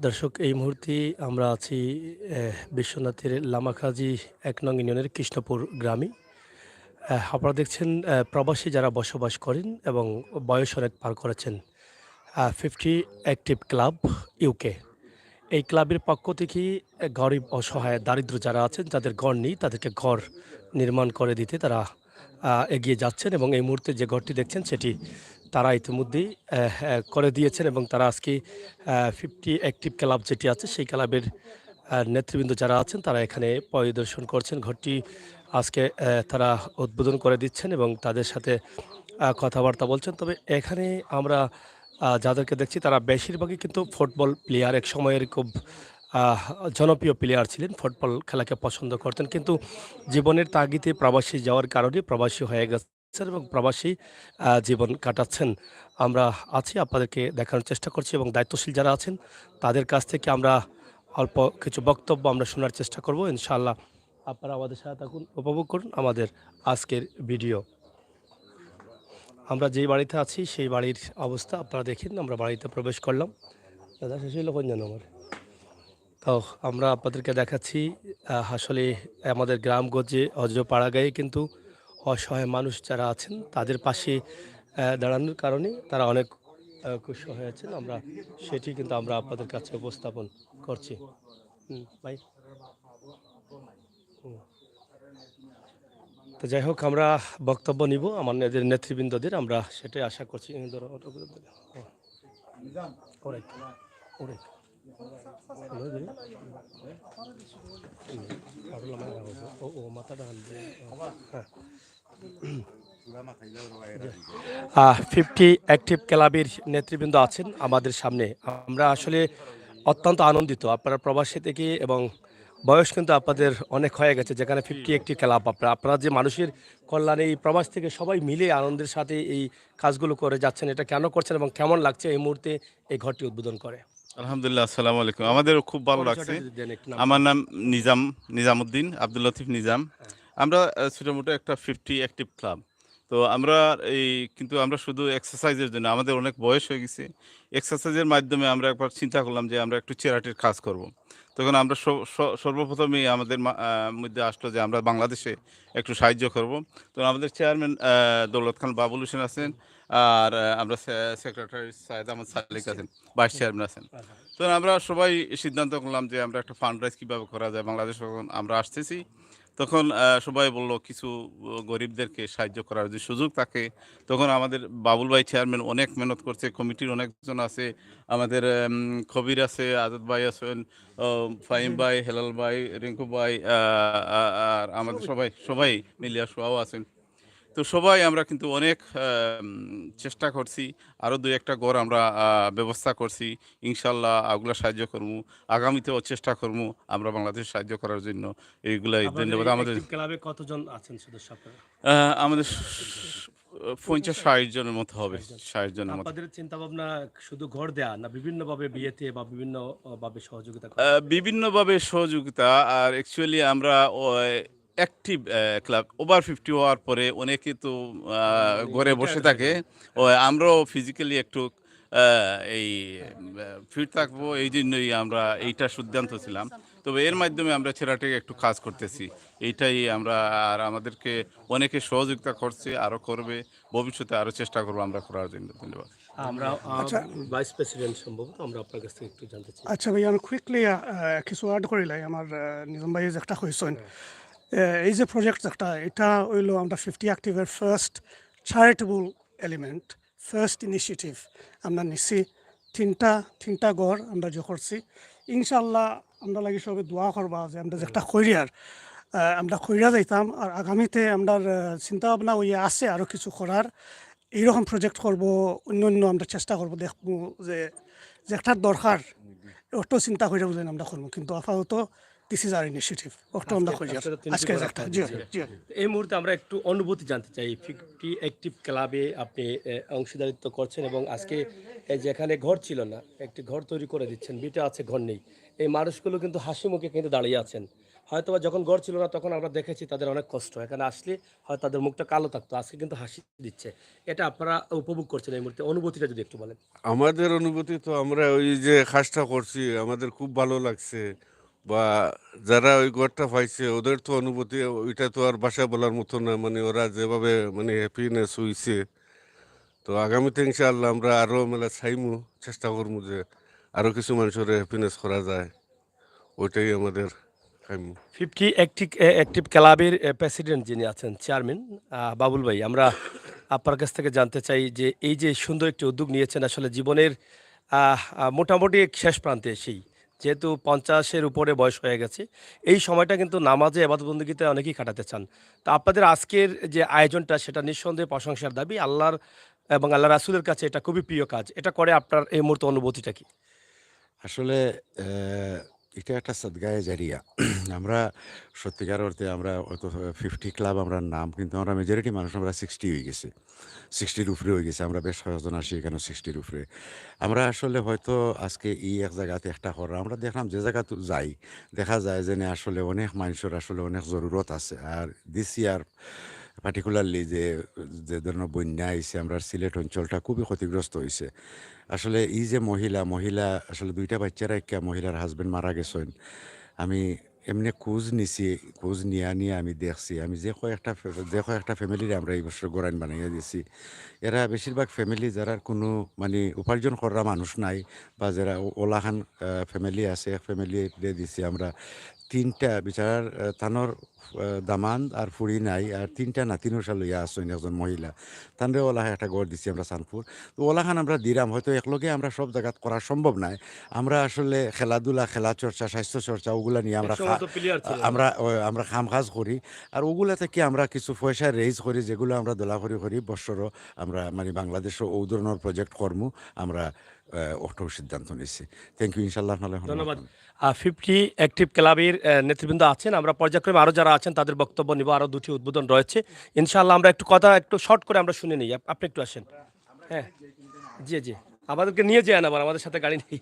দর্শক এই মুহূর্তে আমরা আছি বিশ্বনাথের লামাকাজি ১ নং ইউনিয়নের কৃষ্ণপুর গ্রামে। আপনারা দেখছেন প্রবাসী যারা বসবাস করেন এবং বয়স অনেক পার করেছেন। 50 অ্যাক্টিভ ক্লাব ইউকে। এই ক্লাবের পক্ষ থেকেই গরিব, অসহায়, দারিদ্র যারা আছেন যাদের ঘর নেই তাদেরকে ঘর নির্মাণ করে দিতে তারা এগিয়ে যাচ্ছেন এবং এই মুহূর্তে যে ঘরটি দেখছেন সেটি তারা ইতিমধ্যেই করে দিয়েছেন এবং তারা আজকে 50 অ্যাক্টিভ ক্লাব যেটি আছে সেই ক্লাবের নেতৃবৃন্দ যারা আছেন তারা এখানে পরিদর্শন করছেন। ঘরটি আজকে তারা উদ্বোধন করে দিচ্ছেন এবং তাদের সাথে কথাবার্তা বলছেন। তবে এখানে আমরা যাদেরকে দেখছি তারা বেশিরভাগই কিন্তু ফুটবল প্লেয়ার। এক সময়ের খুব আহ জনপ্রিয় প্লেয়ার ছিলেন। ফুটবল খেলাকে পছন্দ করতেন। কিন্তু জীবনের তাগিদে প্রবাসী যাওয়ার কারণে প্রবাসী হয়ে গেছেন এবং প্রবাসী জীবন কাটাচ্ছেন। আমরা আছি আপনাদেরকে দেখানোর চেষ্টা করছি এবং দায়িত্বশীল যারা আছেন তাদের কাছ থেকে আমরা অল্প কিছু বক্তব্য আমরা শোনার চেষ্টা করব। ইনশাআল্লাহ আপনারা আমাদের সাথে থাকুন, উপভোগ করুন আমাদের আজকের ভিডিও। আমরা যেই বাড়িতে আছি সেই বাড়ির অবস্থা আপনারা দেখেন। আমরা বাড়িতে প্রবেশ করলাম। দাদা শেষ হইল কোন আমার? তো আমরা আপনাদেরকে দেখাচ্ছি আসলে আমাদের গ্রামগঞ্জে পাড়া গায়ে কিন্তু অসহায় মানুষ যারা আছেন তাদের পাশে দাঁড়ানোর কারণে তারা অনেক খুশি হয়েছেন। আমরা সেটি কিন্তু আমরা আপনাদের কাছে উপস্থাপন করছি। ভাই হুম। তো যাই হোক আমরা বক্তব্য নিব আমাদের নেতৃবৃন্দদের, আমরা সেটাই আশা করছি। ধরো, ওরাই, ওরাই। ও মাথাটা হ্যাঁ। 50 অ্যাক্টিভ ক্লাবের নেতৃবৃন্দ আছেন আমাদের সামনে। আমরা আসলে অত্যন্ত আনন্দিত আপনারা প্রবাসী থেকে এবং বয়স কিন্তু আপনাদের অনেক হয়ে গেছে যেখানে 50 অ্যাক্টিভ ক্লাব আপনারা যে মানুষের কল্যাণে এই প্রবাস থেকে সবাই মিলে আনন্দের সাথে এই কাজগুলো করে যাচ্ছেন, এটা কেন করছেন এবং কেমন লাগছে এই মুহূর্তে এই ঘরটি উদ্বোধন করে? আলহামদুলিল্লাহ, আসসালামু আলাইকুম। আমাদেরও খুব ভালো পরিচয়টা লাগছে। যদি দেন একটু আমার নামটা। নাম নিজামউদ্দিন, আব্দুল লতিফ নিজাম। হ্যাঁ। আমরা ছোটমোটো একটা 50 অ্যাক্টিভ ক্লাব। তো আমরা এই কিন্তু আমরা শুধু এক্সারসাইজের জন্য আমাদের অনেক বয়স হয়ে গেছে। এক্সারসাইজের মাধ্যমে আমরা একবার চিন্তা করলাম যে আমরা একটু চ্যারিটির কাজ করব। তখন আমরা সর্বপ্রথমেই আমাদের মধ্যে আসলো যে আমরা বাংলাদেশে একটু সাহায্য করব। তো আমাদের চেয়ারম্যান দৌলত খান বাবুল হোসেন আছেন। আর আমরা সেক্রেটারি সায়েদ আহমদ সালিক আছেন, ভাইস চেয়ারম্যান আছেন। তো আমরা সবাই সিদ্ধান্ত করলাম যে আমরা একটা ফান্ড রাইজ কীভাবে করা যায়। বাংলাদেশ যখন আমরা আসতেছি তখন সবাই বলল কিছু গরিবদেরকে সাহায্য করার যদি সুযোগ থাকে। তখন আমাদের বাবুল ভাই চেয়ারম্যান অনেক মেহনত করছে, কমিটির অনেকজন আছে, আমাদের খবির আছে, আজাদ ভাই আছেন, ফাহিম ভাই, হেলাল ভাই, রিঙ্কু ভাই, আর আমাদের সবাই সবাই মিলিয়া সোয়াও আছেন। তো সবাই আমরা কিন্তু অনেক চেষ্টা করছি। আরও ২-১টা ঘর আমরা ব্যবস্থা করছি। ইনশাআল্লাহ ওগুলা সাহায্য করমু। আগামীতেও চেষ্টা করমু আমরা বাংলাদেশ সাহায্য করার জন্য। এইগুলাই আপনাদের ধন্যবাদ। এই আমাদের অ্যাক্টিভ ক্লাবে কতজন আছেন সদস্য আপনারা? আমাদের ৫০-৬০ জনের মতো হবে। ৬০ জন। ৬০ জনের মতো। আপনাদের চিন্তাভাবনা শুধু ঘর দেয়া না বিভিন্নভাবে বিয়েতে বা বিভিন্ন ভাবে সহযোগিতা আ করা? বিভিন্নভাবে সহযোগিতা আর অ্যাকচুয়ালি আমরা অ্যাক্টিভ ক্লাব ওভার ৫০ হওয়ার পরে অনেকে তো আ মানে ঘরে বসে রিটায়ার্ড হয়ে থাকে। যায়। হ্যাঁ। আমরাও ফিজিক্যালি একটু আ এই হ্যাঁ। ফিট থাকবো এইজন্যই আমরা এইটা সিদ্ধান্ত ছিলাম। তবে এর মাধ্যমে আমরা ছেলেটাকে একটু কাজ করতেছি। এইটাই আমরা আর আমাদেরকে অনেকে সহযোগিতা করছে, আরো করবে। ভবিষ্যতে আরো চেষ্টা করব আমরা করার জন্য। ধন্যবাদ। আমরা আচ্ছা ভাইস প্রেসিডেন্ট সম্ভবত আমরা আপনার কাছ থেকে একটু জানতে চাই। আচ্ছা ভাই আমি কুইকলি কিছু অ্যাড করিলাই আমার নিজাম ভাই যেটা কইছেন হ্যাঁ। এই যে প্রজেক্ট যেটা এটা হইল আমরা 50 অ্যাক্টিভের first charitable element first initiative আমরা নিছি তিনটা ঘর আমরা যে করছি ইনশাল্লাহ আমরা লাগি সবে দোয়া করবা যে আমরা যেটা কইরিয়ার আমরা কইরা যাইতাম আর আগামীতে আমরা চিন্তা ভাবনা ওই আছে আরও কিছু করার এইরকম প্রজেক্ট করব অন্য অন্য আমরা চেষ্টা করব দেখবো যে যেটার দরকার ওটাও চিন্তা করে বুঝলেন আমরা করবো কিন্তু আপাতত দিস ইজ আর ইনিশিয়েটিভ ওটাও আমরা করি আজকে তো তিনটি আজকে ঘর একটা আপনারা জি দিচ্ছেন। জি এই মুহূর্তে আমরা একটু অনুভূতি জানতে চাই। 50 অ্যাক্টিভ ক্লাবে আপনি অংশীদারিত্ব করছেন এবং আজকে এই যে এখানে ঘর ছিল না, একটি ঘর তৈরি করে দিচ্ছেন। ভিটা আছে, ঘর নেই। এই মানুষগুলো কিন্তু হাসি মুখে কিন্তু দাঁড়িয়ে আছেন। হয়তো বা যখন গড় ছিল না তখন আমরা দেখেছি তাদের অনেক কষ্ট, এখানে আসলে হয়তো তাদের মুখটা কালো থাকতো, আজকে কিন্তু হাসি দিচ্ছে। এটা আপনারা উপভোগ করছেন এই মুহূর্তে, অনুভূতিটা যদি একটু বলেন। আমাদের অনুভূতি তো আমরা ওই যে কাজটা করছি আমাদের খুব ভালো লাগছে, বা যারা ওই ঘরটা পাইছে ওদের তো অনুভূতি ওইটা তো আর বাসা বলার মতো না, মানে ওরা যেভাবে মানে হ্যাপিনেস হইছে। তো আগামীতে ইনশাআল্লাহ আমরা আরো মেলা চাইমু, চেষ্টা করবো যে আরো কিছু মানুষের হ্যাপিনেস করা যায়, ওইটাই আমাদের চাইমু। 50 অ্যাক্টিভ ক্লাবের প্রেসিডেন্ট যিনি আছেন, চেয়ারম্যান বাবুল ভাই, আমরা আপনার কাছ থেকে জানতে চাই যে এই যে সুন্দর একটি উদ্যোগ নিয়েছেন আসলে জীবনের মোটামুটি শেষ প্রান্তে এসেই, যেহেতু 50-এর উপরে বয়স হয়ে গেছে, এই সময়টা কিন্তু নামাজে ইবাদতবন্দেগীতে অনেকেই কাটাতে চান। তো আপনাদের আজকের যে আয়োজনটা সেটা নিঃসন্দেহে প্রশংসার দাবি, আল্লাহর এবং আল্লাহ রাসূলের কাছে এটা খুবই প্রিয় কাজ। এটা করে আপনার এই মুহূর্তে অনুভূতিটা কি? আসলে এটা একটা সদগায়ে জারিয়া। আমরা সত্যিকার অর্থে আমরা অত 50 ক্লাব আমরা নাম, কিন্তু আমরা মেজরিটি মানুষ আমরা 60 হয়ে গেছি। 60-র উপরে হয়ে গেছে। আমরা বেশ কয়েকজন আসি এখানে 60-র উপরে। আমরা আসলে হয়তো আজকে এক জায়গাতে একটা করা আমরা দেখলাম যে জায়গাতে যাই, দেখা যায় যে না আসলে অনেক মানুষের আসলে অনেক জরুরত আছে। আর দিস ইয়ার পার্টিকুলারলি যে ধরনের বন্যা আইছে, আমরা সিলেট অঞ্চলটা খুবই ক্ষতিগ্রস্ত হইছে। আসলে এই যে মহিলা আসলে ২ টা বাচ্চা রাইখ্যা মহিলার হাসব্যান্ড মারা গেছেন। আমি এমনি খোঁজ নিছি, খোঁজ নিয়া আমি দেখছি। আমি যে কয়েকটা ফ্যামিলিরে আমরা এই বছর গরাইন বানাইয়া দিছি। এরা বেশিরভাগ ফ্যামিলি যারার কোনো মানে উপার্জন করা মানুষ নাই, বা যারা ওলাখান ফ্যামিলি আছে, এক ফ্যামিলিরে দিছি আমরা ৩ টা বিচারার তানোর দামান আর ফুড়ি নাই, আর ৩ টা নাতিনুষা লইয়া আসেন একজন মহিলা। তানরে ওলাহা একটা ঘর দিছি আমরা চানপুর। তো ওলাখান আমরা দিলাম, হয়তো একলগে আমরা সব জায়গাত করা সম্ভব নাই। আমরা আসলে খেলাধুলা, খেলা চর্চা, স্বাস্থ্য চর্চা ওগুলা নিয়ে আমরা একসময় তো প্লেয়ার ছিলেন। আমরা কাজ করি। আর ওগুলা থেকে আমরা কিছু পয়সা রেইজ করি, যেগুলো আমরা দোলাফরি করি বৎসরও আমরা মানে বাংলাদেশও ও ধরনের প্রজেক্ট কর্মু আমরা ওঠার সিদ্ধান্ত নিছি। Thank you. ইনশাআল্লাহ আপনারা ধন্যবাদ। 50 অ্যাক্টিভ ক্লাবের নেতৃবৃন্দ আছেন, আমরা পর্যায়ক্রমে আরও যারা আছেন তাদের বক্তব্য নিব। আরও 2টি উদ্বোধন রয়েছে ইনশাআল্লাহ। আমরা একটু কথা একটু শর্ট করে আমরা শুনে নিই, আপনি একটু আসেন। হ্যাঁ, জি জি, আমাদেরকে নিয়ে যান, আবার আমাদের সাথে গাড়ি নেই।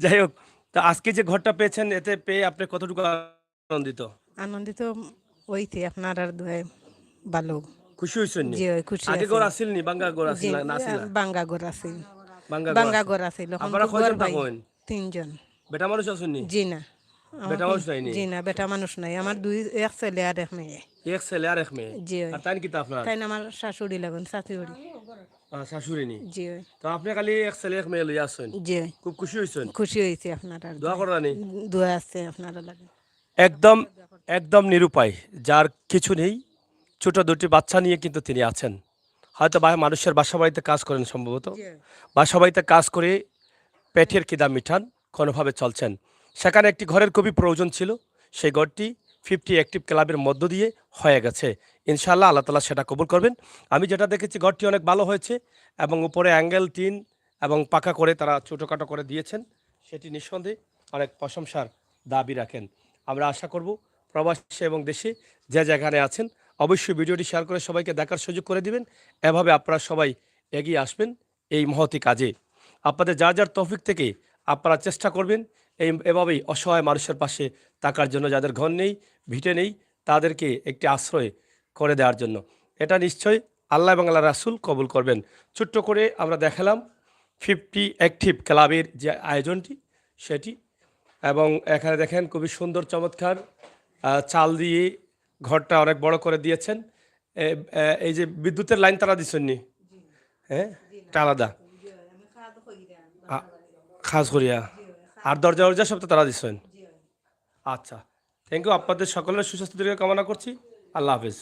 যাই হোক, তা আজকে যে ঘরটা পেয়েছেন, এতে পেয়ে আপনি কতটুকু আনন্দিত? আনন্দিত হইতে আপনার আর দোয়ায় ভালো। খুশি হয়েছেন নি? জি, ওই খুশি আগে আছি। ঘর আসিল নি? বাঙ্গা ঘর জি, আসিল না আসিল? বাঙ্গা ঘর আছে। বাঙ্গা বাঙ্গা ঘর ঘর আছে। আপনারা কয়জন থাকেন? ৩ জন। বেটা মানুষ আছেন নি? জি না। বেটা মানুষ নাই নি? জি না, বেটা মানুষ নাই। আমার এক ছেলে আর এক মেয়ে। এক ছেলে আর এক মেয়ে। জি ওই। আর তাই কিতা আপনার? তাই না আমার শাশুড়ি লাগুন, শাশুড়ি। শাশুড়ি নি? জি ওই। তো আপনি খালি এক ছেলে এক মেয়ে লইয়া আসছেন, জি ওই। খুব খুশি হয়েছেন? খুশি হয়েছে আপনার আর দোয়া করা নি? দোয়া আছে আপনারা লাগে। একদম একদম নিরুপায়, যার কিছু নেই, ছোট 2টি বাচ্চা নিয়ে কিন্তু তিনি আছেন। হয়তো মানুষের বাসা বাড়িতে কাজ করেন সম্ভবত, জি। বাসা বাড়িতে কাজ করে পেটের খিদা মিটান, কোনোভাবে চলছেন। সেখানে একটি ঘরের খুবই প্রয়োজন ছিল, সেই ঘরটি 50 অ্যাক্টিভ ক্লাবের মধ্য দিয়ে হয়ে গেছে। ইনশাআল্লাহ আল্লাহ তাআলা সেটা কবুল করবেন। আমি যেটা দেখেছি ঘরটি অনেক ভালো হয়েছে, এবং উপরে অ্যাঙ্গেল টিন এবং পাকা করে তারা ছোটোখাটো করে দিয়েছেন, সেটি নিঃসন্দেহে অনেক প্রশংসার দাবি রাখেন। আমরা আশা করব প্রবাসী এবং দেশে যে যেখানে আছেন অবশ্যই ভিডিওটি শেয়ার করে সবাইকে দেখার সুযোগ করে দিবেন। এভাবে আপনারা সবাই এগিয়ে আসবেন এই মহতি কাজে। আপনাদের যার তৌফিক থেকে আপনারা চেষ্টা করবেন এভাবেই অসহায় মানুষের পাশে থাকার জন্য, যাদের ঘর নেই, ভিটে নেই, তাদেরকে একটি আশ্রয় করে দেওয়ার জন্য। এটা নিশ্চয়ই আল্লাহ এবং আল্লাহ রাসূল কবুল করবেন। ছোট্ট করে আমরা দেখালাম 50 অ্যাক্টিভ ক্লাবের যে আয়োজনটি সেটি, এবং এখানে দেখেন খুবই সুন্দর চমৎকার চাল দিয়ে ঘরটা অনেক বড় করে দিয়েছেন। এই যে বিদ্যুতের লাইন তারা দিচ্ছেন নি? হ্যাঁ, এটা আলাদা খাস করিয়া, আর দরজা সব তো তারা দিচ্ছেন। আচ্ছা, থ্যাংক ইউ। আপনাদের সকলের সুস্বাস্থ্য দীর্ঘ কামনা করছি। আল্লাহ হাফেজ।